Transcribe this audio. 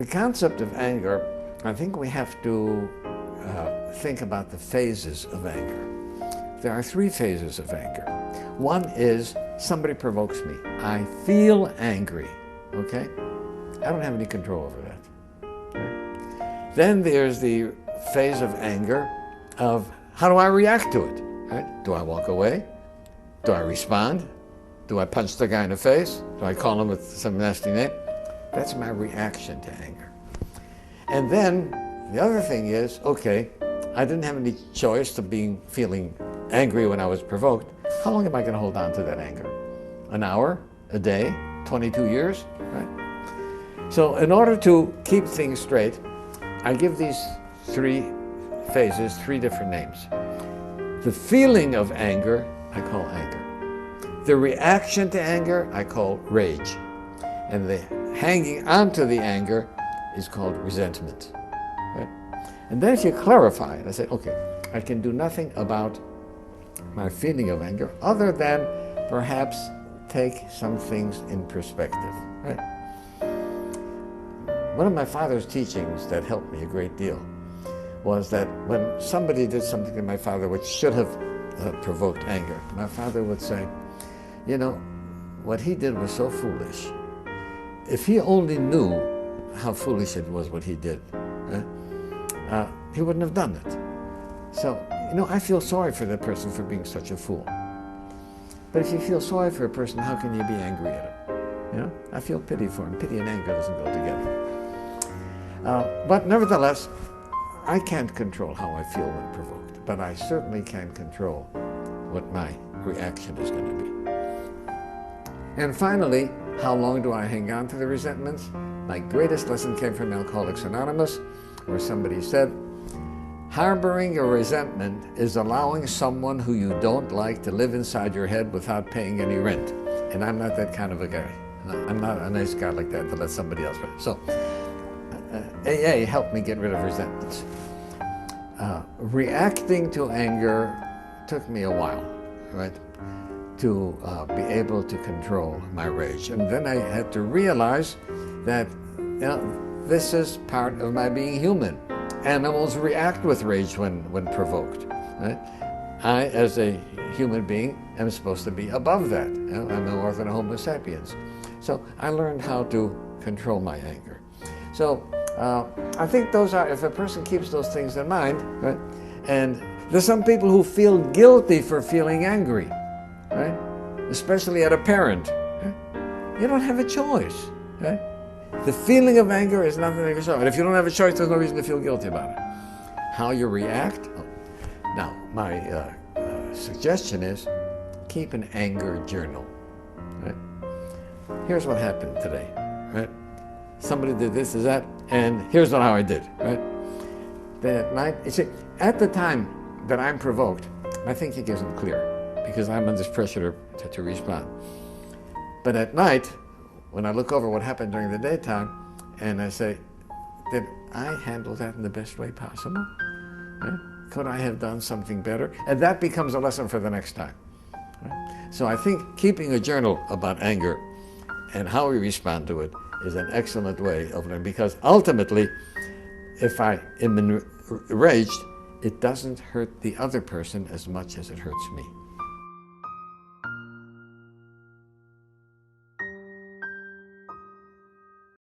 The concept of anger, I think we have to think about the phases of anger. There are 3 phases of anger. One is somebody provokes me. I feel angry, okay? I don't have any control over that. Right? Then there's the phase of anger of how do I react to it? Right? Do I walk away? Do I respond? Do I punch the guy in the face? Do I call him with some nasty name? That's my reaction to anger. And then the other thing is, okay, I didn't have any choice to feeling angry when I was provoked. How long am I going to hold on to that anger? An hour? A day? 22 years? Right? So in order to keep things straight, I give these 3 phases 3 different names. The feeling of anger, I call anger. The reaction to anger, I call rage. And the hanging on to the anger is called resentment. Right? And then if you clarify it, I say, okay, I can do nothing about my feeling of anger other than perhaps take some things in perspective. Right? One of my father's teachings that helped me a great deal was that when somebody did something to my father which should have provoked anger, my father would say, you know, what he did was so foolish. If he only knew how foolish it was what he did, he wouldn't have done it. So, you know, I feel sorry for that person for being such a fool. But if you feel sorry for a person, how can you be angry at him? You know, I feel pity for him. Pity and anger doesn't go together. But nevertheless, I can't control how I feel when provoked, but I certainly can control what my reaction is going to be. And finally, how long do I hang on to the resentments? My greatest lesson came from Alcoholics Anonymous, where somebody said, harboring a resentment is allowing someone who you don't like to live inside your head without paying any rent. And I'm not that kind of a guy. I'm not a nice guy like that to let somebody else rent. So AA helped me get rid of resentments. Reacting to anger took me a while, right, to be able to control my rage. And then I had to realize that, you know, this is part of my being human. Animals react with rage when provoked. Right? I, as a human being, am supposed to be above that. You know, I'm more than a Homo sapiens. So I learned how to control my anger. So I think those are, if a person keeps those things in mind, right? And there's some people who feel guilty for feeling angry, right? Especially at a parent. Right? You don't have a choice, right? The feeling of anger is nothing to yourself. And if you don't have a choice, there's no reason to feel guilty about it. How you react? Now, my suggestion is keep an anger journal. Right? Here's what happened today. Right? Somebody did this, is that, and here's how I did. Right? Then at night, you see, at the time that I'm provoked, my thinking isn't clear because I'm under pressure to respond. But at night, when I look over what happened during the daytime, and I say, did I handle that in the best way possible? Right? Could I have done something better? And that becomes a lesson for the next time. Right? So I think keeping a journal about anger and how we respond to it is an excellent way of learning, because ultimately, if I am enraged, it doesn't hurt the other person as much as it hurts me.